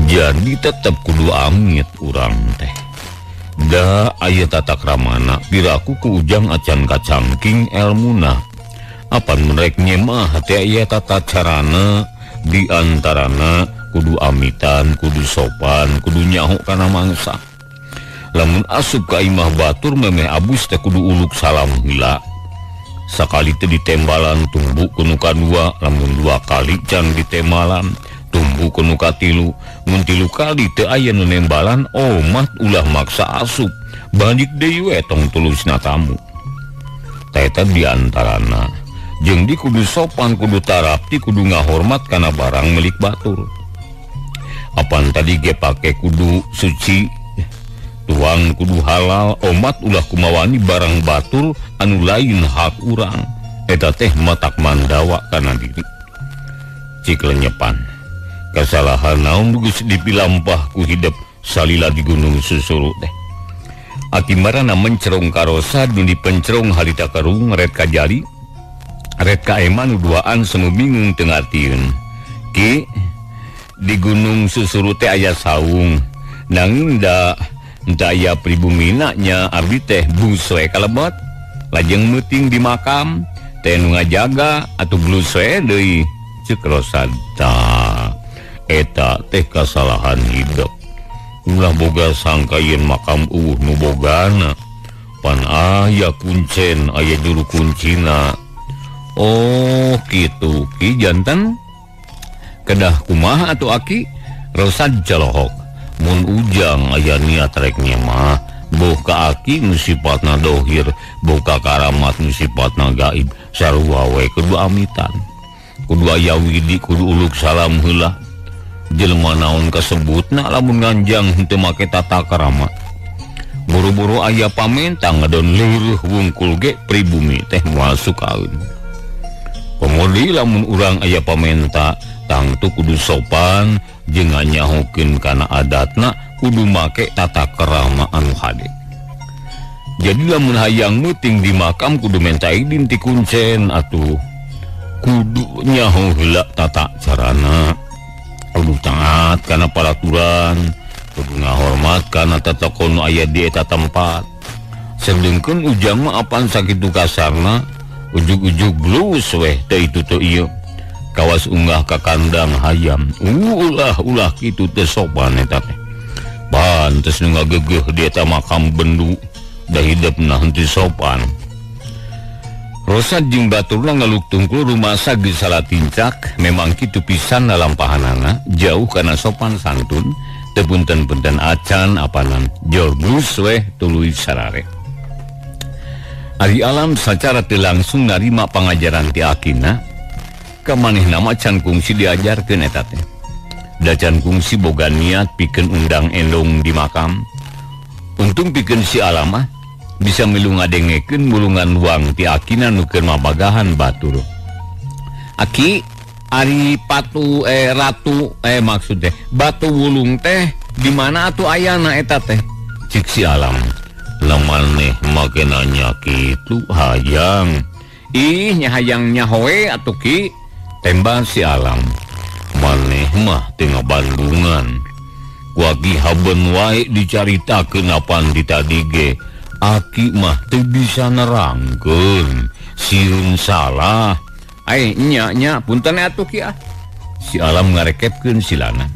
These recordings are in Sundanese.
jadi tetap kudu amit urang teh. Da aya tata kramana piraku ku ujang acan kacangking elmuna. Apan merek nyemah teh aya tata carana diantarana kudu amitan, kudu sopan, kudu nyaho kana mangsa. Lamun asup ka imah batur memeh abus teh kudu uluk salam heula. Sakali teh ditembalan tumbu kuno kadua, lamun 2 kali can ditembalan tumbu kuno katilu, mun 3 kali teu aya nu nembalan omat ulah maksa asup balik deui we tong tulusna tamu. Tah eta diantarana jeung di kudu sopan, kudu tarapti, kudu ngahormat kana barang milik batur. Apan tadi ge pake kudu suci, tuang kudu halal, omat ulah kumawani barang batur anu lain hak urang. Eta teh matak mandawa kana diri. Cik lenyepan, kasalahan naon geus dipilampah ku hidup salila di Gunung Susuru teh. Akimarana mencerong karosa nu dipencerong harita karung red kajali, red kaeman duaan semu bingung teu ngartieun. Ki di Gunung Susuru teh aya saung, nanging daya pribumina nya abdi teh buswe kalebet, lajeng meuting di makam teh nu ngajaga atuh bluswe deui. Ceuk Rosada, eta teh kasalahan hidup. Ulah boga sangka yen makam nu bogana pan aya kuncen, aya juru kuncina. Oh kitu ki janten kedah kumaha atuh aki? Rosad jalohok, mun ujang aya niat rek nyemah boh ka aki nu sifatna dohir, boh ka karamat nu sifatna gaib, sarua we kudu amitan, kudu aya widi, kudu uluk salam heula. Jelema naon kasebutna lamun nganjang henteu make tata karamat. Buru-buru aya pamentang ngadon leureuk wungkul ge pribumi teh moal sukaeun. Pamodi lamun urang aya pamenta tangtu kudu sopan jeung nyahokeun kana adatna, kudu make tata krama anu hade. Jadi lamun hayang meuting di makam kudu menta idin ti kuncen atuh. Kudu nyaho heula tata carana, kudu taat kana paraturan, kudu ngahormat kana tatakono aya di eta tempat. Sedengkeun ujang mah apan sakitu kasarna, ujug-ujug blus weh teh itu teh ieu. Kawas unggah ka kandang hayam, ulah kitu teh sopan eta teh. Pantes nu ngagegeh di eta makam bendu, da hidupna henteu sopan. Rosad jeung baturna ngaluk tungkul rumasa geus salatincak, memang kitu pisan lalampahanana, jauh kana sopan santun, teu punten-punten acan apanan, jor blus weh tuluy sarare. Ari alam sacara teu langsung narima pangajaran ti akina, kamanehna macan kungsi diajarkeun eta teh. Da can kungsi boga niat pikeun undang endong di makam. Untung pikeun si alamah bisa milu ngadengekeun mulungan uang ti akina nu keur mabagahan batur. Aki ari patu ratu maksud teh batu wulung teh di mana atuh ayana eta teh? Cik si alam. Lamaneh make nanya kitu hayang. Ih nya hayang nyahoe atuh ki, tembang si alam. Maneh mah teu ngabandungan. Kuagi haben wae dicaritakeun apan di tadi ge. Aki mah teu bisa nerangkeun, sieun salah. Nya punten atuh ki ah. Si alam ngarekepkeun silana.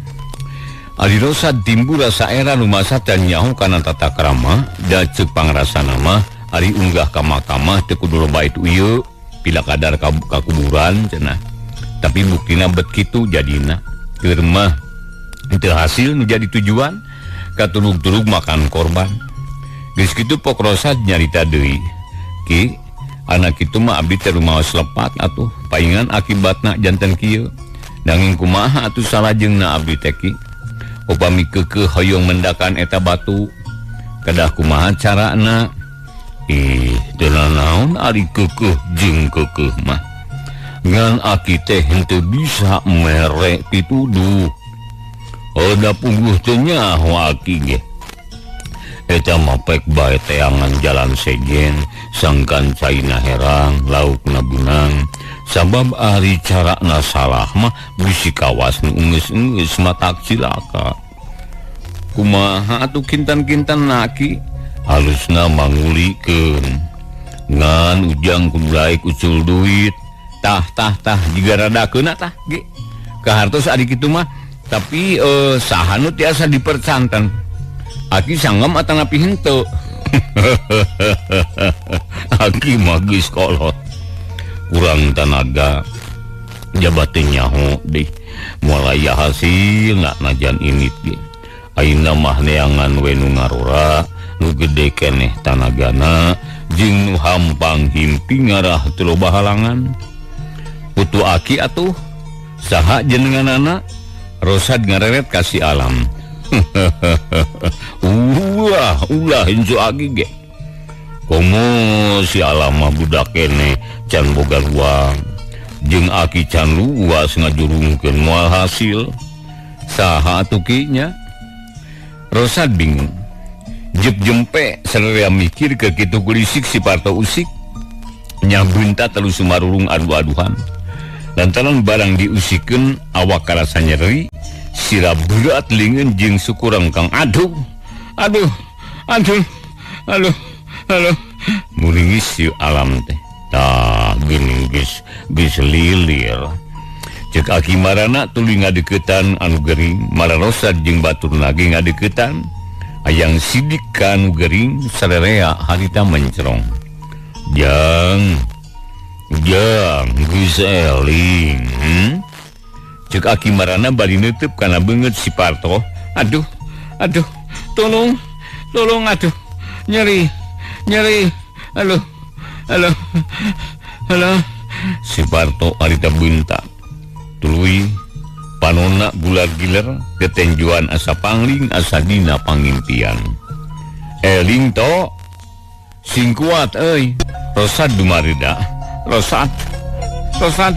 Ari Rosad timbul rasa era nu masa can nyaho kana tata krama, da ceuk pangrasana mah ari unggah ka makamah teu kudu loba itu ieu, pila kadar ka kuburan cenah. Tapi buktina bet kitu jadina. Keur mah teu hasil nu jadi tujuan, katurug-turug makan korban. Geus kitu pok Rosad nyarita deui. Ki, anak kitu mah abdi teh rumaos lepat atuh, paingan akibatna janten kieu. Nanging kumaha atuh salajengna abdi teh ki? Upami keukeuh hoyong mendakan eta batu, kedah kumaha carana? Teu naon ari keukeuh jeung keukeuh mah. Ngan aki teh henteu bisa mere pituduh. Oda pungguh teu nyaho aki ge. Eta mah pek bae teangan jalan sejen, sangkan caina herang, laukna bunang, sabab ari cara salah mah bisi kawas nu enggeus mata cilaka kumaha atuh kintan-kintan naki halusna mangulikeun ngan ujang kudu laek ucul duit tah jiga radakeuna tah ge kahartos ari kitu mah tapi saha nu tiasa dipercanten aki sanggem atanapi henteu aki mah geus kolot kurang tenaga jabat nyaho deh mulai hasil nak najan ini ge ayeuna mah neangan we nu ngarora nu gede keneh tanagana jeung nu hampang himpi ngarah teu loba halangan putu aki atuh saha jenenganana Rosad ngareret kasih alam ulah incu aki ge komo si alam mah budak kene can boga ruang jeung aki can luas ngajurungkeun moal hasil saha atuh kinya Rosad bingung jep jempe sarerea mikir ke kitu kulisik si Parto usik nyabunta telu sumarurung adu-aduhan lantaran barang diusikeun awak karasa nyeri sirah berat lingeun jeung sukurang kang aduh muringis si alam teh tah geuning geus lilir cek aki marana tuluy ngadeukeutan anu gering mara Rosad jeung baturna ge ngadeukeutan hayang sidik ka anu gering sarerea harita mencrong jang geus eling cek aki marana bari neuteub kana beungeut si Parto aduh tolong aduh nyeri halo si Parto harita beunta tuluy panonna gular giler ketenjuan asa pangling asa dina pangimpian eling to sing kuat euy Rosad dumarida Rosad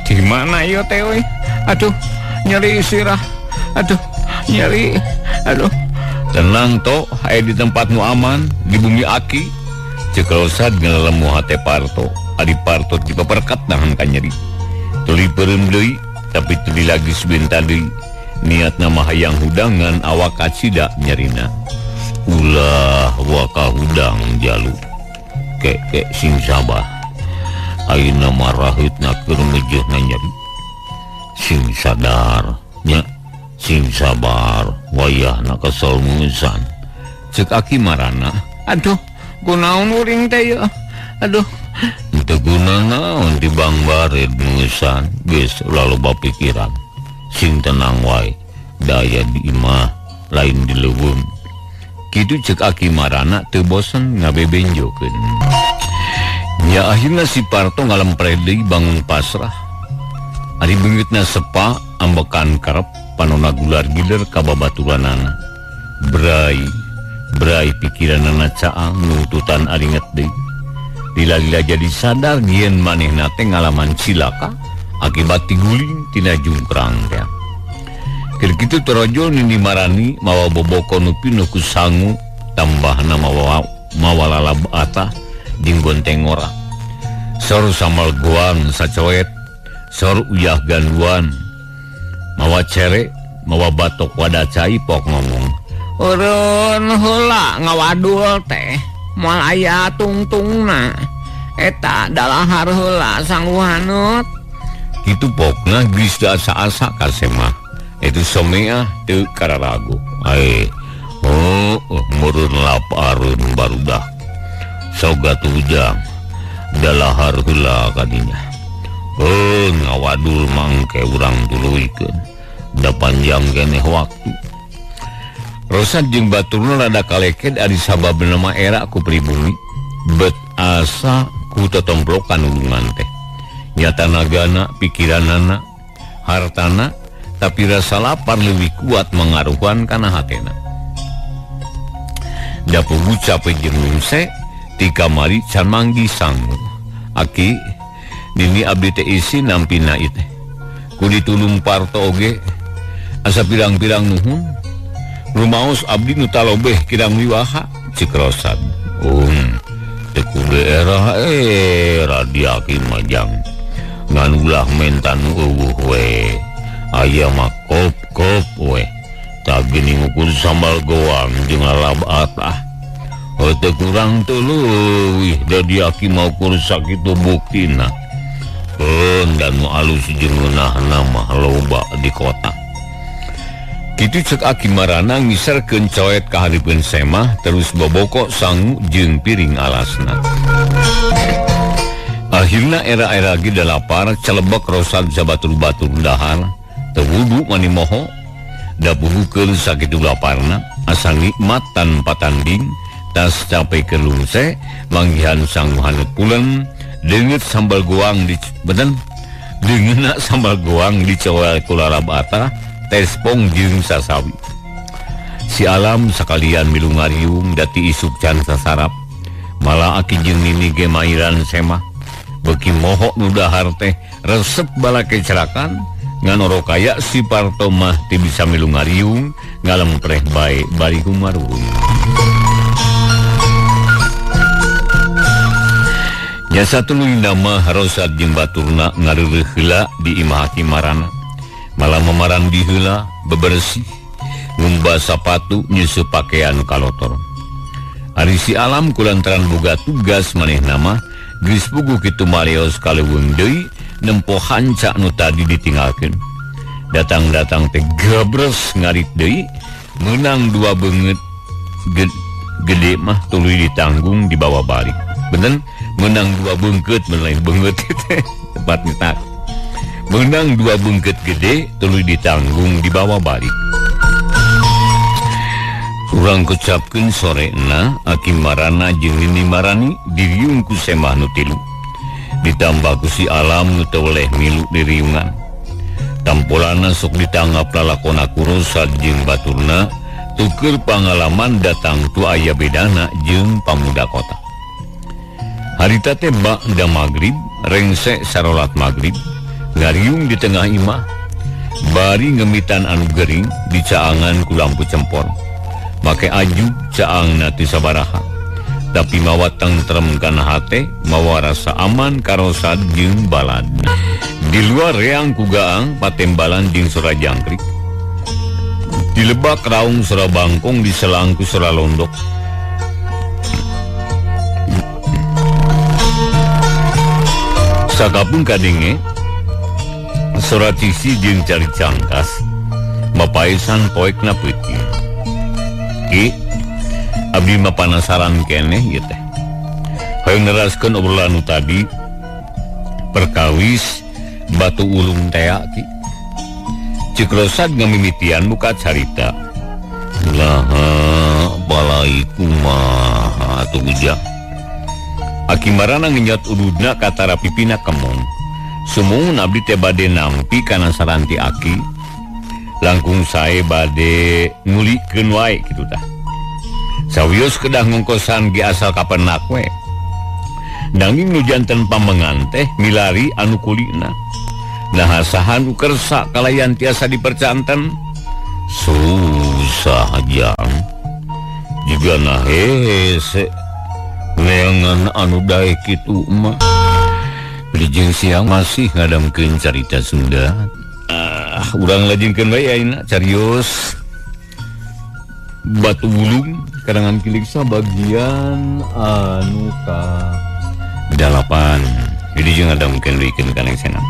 di mana ieu teh euy aduh nyeri sirah nyeri tenang to aya di tempat nu aman di bumi aki cek Rosad ngalemu hate Parto ari Parto dipaperkat nahan ka nyeri tuluy peureum deui tapi tadi lagi sebentar deui niatna mah hayang hudangan awak kacida nyerina ulah waka hudang jalu kek sing sabah ayeuna mah raheutna keur ngejeuhna nyeri sing sadar nya sing sabar wayahna kesel mungusan cek aki marana aduh kunaon uring teh ya aduh teu guna naon di bang bared mungusan geus ulah loba pikiran sing tenang wae daya di imah lain di leuweung kitu cek aki marana teu bosen ngabebenjokeun nya akhirna si Parto ngalempreh deui bangun pasrah ari beungeutna sepa ambekan karep panonna gular giler ka babaturanana berai pikiranana caang nututan aringet deui lila-lila jadi sadar yen manehna teh ngalaman cilaka akibat tiguling tina jungkrang teh keur kitu torojol nini marani mawa boboko nu pinu ku sangu tambahna mawa lalabata jeung gonteng ora sor samal goang sacoet sor uyah ganduan mawa cere mawa batok wadacai pok ngomong urun heula ngawadul teh moal aya tungtungna eta dalahar heula sangguhanut kitu pokna geus asa-asa kasemah itu somea teu kararagu meureun laparun barudak soga tujang dalahar heula kadinya ngawadul mangke urang tuluikeun da panjang keneh waktu Rosad jeung baturna rada kaleked ari sababna mah era ku pribumi bet asa ku totombrokan ulungan teh nyata nagana pikiranana hartana tapi rasa lapar lebih kuat mengaruhan kana hatena da pugu capek jeung lungse ti kamari can manggi sangu aki nini abdi teh isi nampina ieu teh ku ditulung Parto oge asa pirang-pirang nuhun rumaos abdi nu talobeh kirang wiwaha cik Rosad teu daerah radiaki majang nganulah mentan we aya mah kop we tak gini ngukur sambal goang jeung lalab atah teu kurang teu leuwih da dia aki mau kursa kitu buktina dan nu alus jeung ngeunahna mah loba di kota. Kitu cek Aki Marana ngisarkeun coet ka hareupeun semah terus boboko sangu jeung piring alasna. Akhirna era-era ge da lapar calebek rosad sabatur-batur dahar teu wudu mani moho da puhukeun sakitu laparna asa nikmat tanpa tanding tas cape kelungse manggihan sangu haneut pulen deungeut sambal goang di beden deungeuna sambal goang dicowel ku lalab atah tespong jeung sasawi. Si Alam sakalian milu ngariung dati isuk can sasarap malah Aki jeung Nini ge mairan semah beuki moho nu dahar teh resep balake cerakan ngan oro kaya si Parto mah ti bisa milu ngariung ngalempreh bae bari kumaruung. Jasa tuluy nama Rosad jeung baturna ngareureuh heula di imah Aki Marana malah memarandi heula bebersih ngumbah sapatu nyusup pakaian kalotor. Ari si Alam kulantaran boga tugas manehna mah geus puguh kitu maleos kaleuweung deui nempo hanca nu tadi ditinggalkeun. Datang-datang teh gabres ngarit deui meunang dua beungeut gede mah tuluy ditanggung dibawa balik. Bener menang dua bungkut lain beungeut teh tepat nitak. Menang dua bungkut gede tuluy ditanggung dibawa balik. Urang kecapkeun sorena Aki Marana jeung Nini Marani diriung ku semah nu tilu. Ditambah ku si Alam nu teu weleh milu diriungan. Tampolana sok ditanggap lalakonna ku Rosad jeung baturna tuker pangalaman datang tu aya bedana jeung pamuda kota. Harita teh ba'da magrib rengse sarolat magrib ngariung di tengah imah bari ngemitan anu gering di caangan ku lampu cempor make ajub caangna teu sabaraha tapi mawa tentrem kana hate mawa rasa aman ka Rosad jeung balad. Di luar reang ku gaang patembalan jeung sora jangkrik di lebak raung sora bangkong di selangku sora londok. Sakapun kadenge sora cisi jeung cari cangkas mapaesan poekna peuting. Ki abdi mah panasaran keneh ieu teh. Hayang neraskeun obrolan nu tadi perkawis batu ulung teh ki. Ceuk Rosad ngamimitian muka carita. Laha balai kumaha atuh ujang. Aki Marana ngenyot ududna katara pipina kemong. Sumuhun abdi teh bade nampi kana saranti Aki. Langkung sae bade ngulikeun wae kitu tah. Sawios kedah ngongkosan ge asal kapenak we. Nanging nu janten pamengan teh milari anu kulina. Nah saha nu kersa kalayan tiasa dipercanten. Susah jang. Juga nah hese leangan anu dae kitu mah jeung siang masih ngadamkeun carita Sunda. Urang lajengkeun bae ayeuna carios batu bulung karangan Kiliksa bagian anu ka 8 jadi jeung ngadamkeun deuykeun kana senang.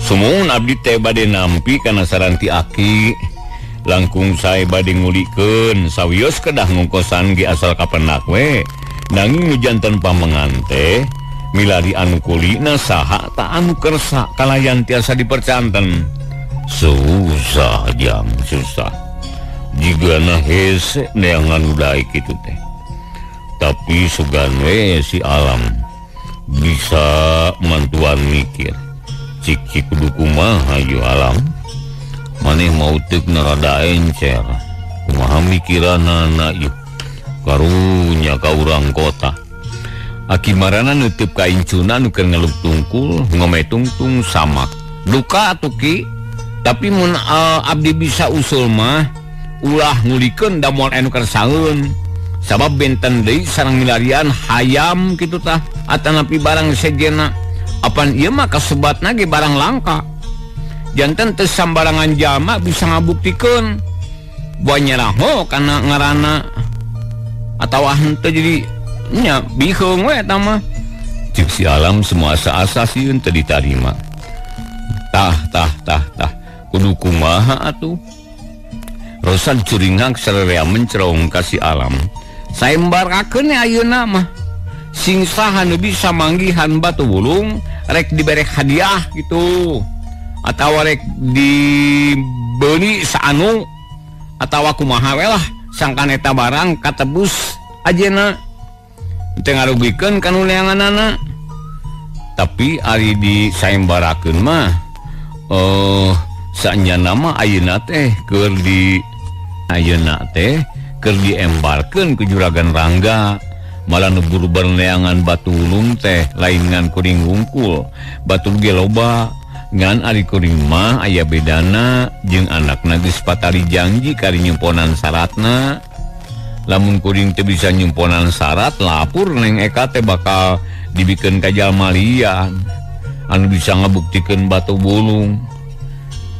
Sumuhun abdi teh bade nampi kana saranti Aki. Langkung sae bade ngulikeun sawios kedah ngongkosan ge asal kapenak we. Nanging nu janten pamengan teh milari anu kulina saha ta anu kersa kalayan tiasa dipercanten. Susah jang susah. Jigana hese neangan udah kitu teh. Tapi sugan we si Alam bisa mantuan mikir. Cik kudu kumaha hayu Alam. Maneh mau teuk narada encer kumaha mikiranana ieu karunya ka urang kota. Aki Marana nutup ka incuna nu keur ngeluk tungkul ngome tungtung samak duka atuh Ki tapi mun abdi bisa usul mah ulah ngulikeun da moal anu kersaeun sabab benten deui sareng milarian hayam kitu tah atanapi barang sejena apan ieu mah kasebatna ge barang langka janten teu sambarangan jalma bisa ngabuktikeun buah nyerah kana ngaranna atawa henteu jadi nya biheung we eta mah cik si Alam semua asa-asa sieun teu ditarima tah kudu kumaha atuh Rosan curingak sarerea mencerong ka si Alam saembarakeun ayeuna mah sing saha nu bisa manggihan batu bulung rek dibere hadiah gitu atawa rek dibeli saanu atawa kumaha we lah sangkan eta barang katebus ajeuna teu ngarugikeun kanuneanganana tapi ari di saembarakeun mah saenyana mah ayeuna teh keur diembarkeun ke Juragan Rangga malah nebur berneangan batu ulung teh lain ngan kuring wungkul batu ge loba ngan ari kuring mah aya bedana jeung anakna geus patali janji kari nyumponan syaratna lamun kuring teu bisa nyumponan syarat lapur neng Eka teh bakal dibikeun ka jalma lian anu bisa ngabuktikeun batu bulung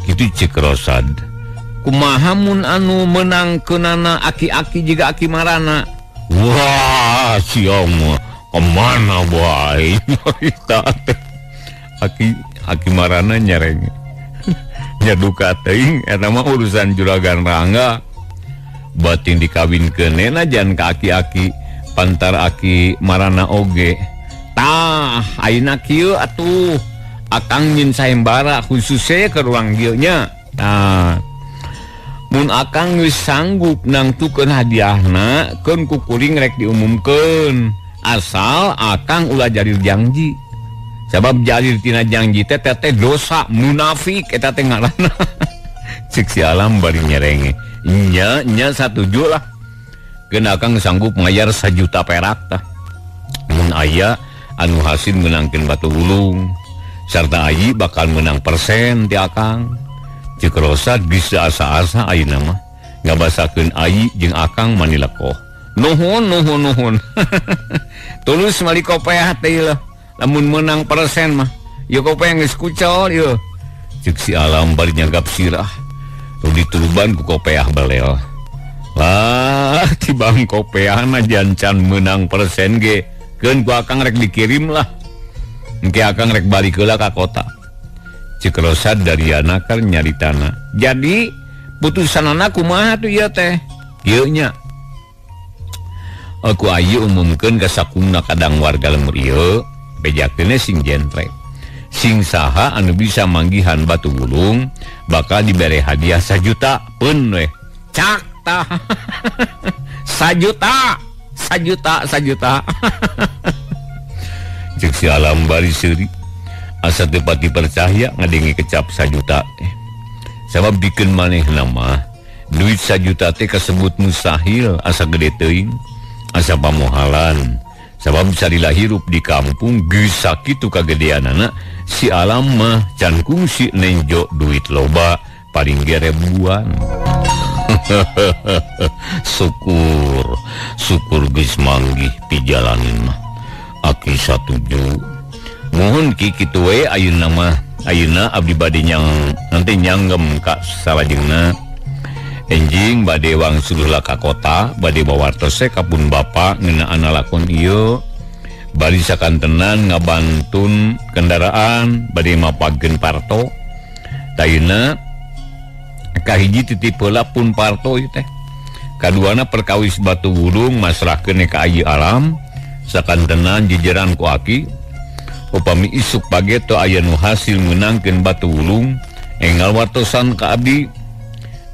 kitu cek Rosad kumaha mun anu menangkeunana aki-aki jiga aki marana wah siang kemana bae aki marana nyereng nyaduka teuing eta mah urusan Juragan Rangga batin dikawinkeun nena jan ka aki-aki pantar aki marana oge tah ayeuna kieu atuh akang nyin sayembara khususnya ke ruang dieu nya tah mun akang geus sanggup nangtukeun hadiahna keun ku kuring rek diumumkeun asal akang ulah jarir janji sabab jarir tina janji teh dosa munafik eta teh ngaranna cik si Alam bari nyerenge nya satuju lah keun akang sanggup mayar 1 juta perak tah mun aya anu hasil menangkeun batu ulung sarta ayi bakal menang persen ti akang cik Rosad bisa asa-asa ayeuna mah ngabasakeun ayi jeung akang manilekoh nuhun tulus mali kopeah teh lah lamun menang persen mah ieu kopeah geus kucol ieu cik si Alam bari nyagap sirah nu dituruban ku kopeah belel lah tibang kopeahna jancan menang persen ge keun ku akang rek dikirim lah engke akang rek balik heula ka kota cik Rosad dari anakar nyaritana jadi putusanana kumaha tuh ieu teh ieu nya aku ayu umumkeun ka sakungna kadang warga lemur ieu bejakeunna sing jentrek sing saha anu bisa manggihan batu bulung bakal dibere hadiah 1 juta pun we cak tah 1 juta cik si Alam bari seuri asa teu pati percaya ngadengi kecap 1 juta teh sabab dikeun manehna mah duit 1 juta teh kasebut mustahil asa gede teuing asa pamohalan sabab sarilah hirup di kampung geus sakitu kagedeanana si Alam mah can kungsi nenjo duit loba paling ge ribuan syukur geus manggih pijalanin mah aki satuju mohon ki kitu we ayeuna abdi bade nanti nyanggem ka salajengna enjing bade wangsul ka kota bade bawartos kapun bapa ngeunaan lakon ieu bari sakantenan ngabantun kendaraan bade mapageun parto tayuna kahiji titip heula pun parto ieu teh kaduana perkawis batu bulung masrahkeun ka Ayi Alam sakantenan jejeran ku aki upami isuk page teu aya nu hasil meunangkeun batu ulung enggal wartosan ka abdi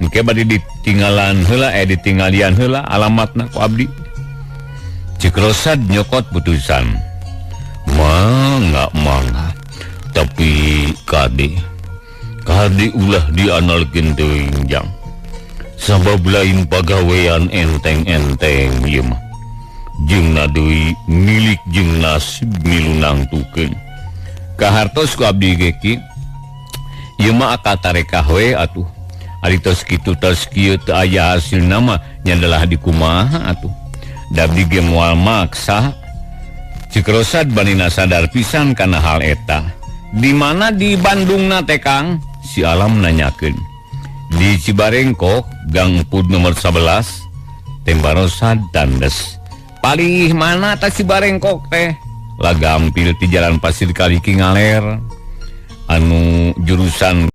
engke bade ditinggalan heula ditinggalian heula alamatna ku abdi cik Rosad nyokot putusan mangga tapi kade ulah dianalkeun teuing jang sabab lain pagawean enteng-enteng ieu mah jeung deui milik jeung nasib milu nangtukeun kahartos ku abdi ge ki ieu mah akal tarekah we atuh ari tos kitu tos kieu teu aya hasilna mah nyandalah di kumaha atuh Dabdi ge moal maksa. Cikrosad Banina sadar pisan kana hal eta. Di mana di Bandungna teh Kang? Si Alam nanyakeun. Di Cibarengkok, Gang Pud nomor 11, Tembarosad tandes. Palih mana ta Cibarengkok teh? Lagampil ti jalan pasir Kali Kingaler anu jurusan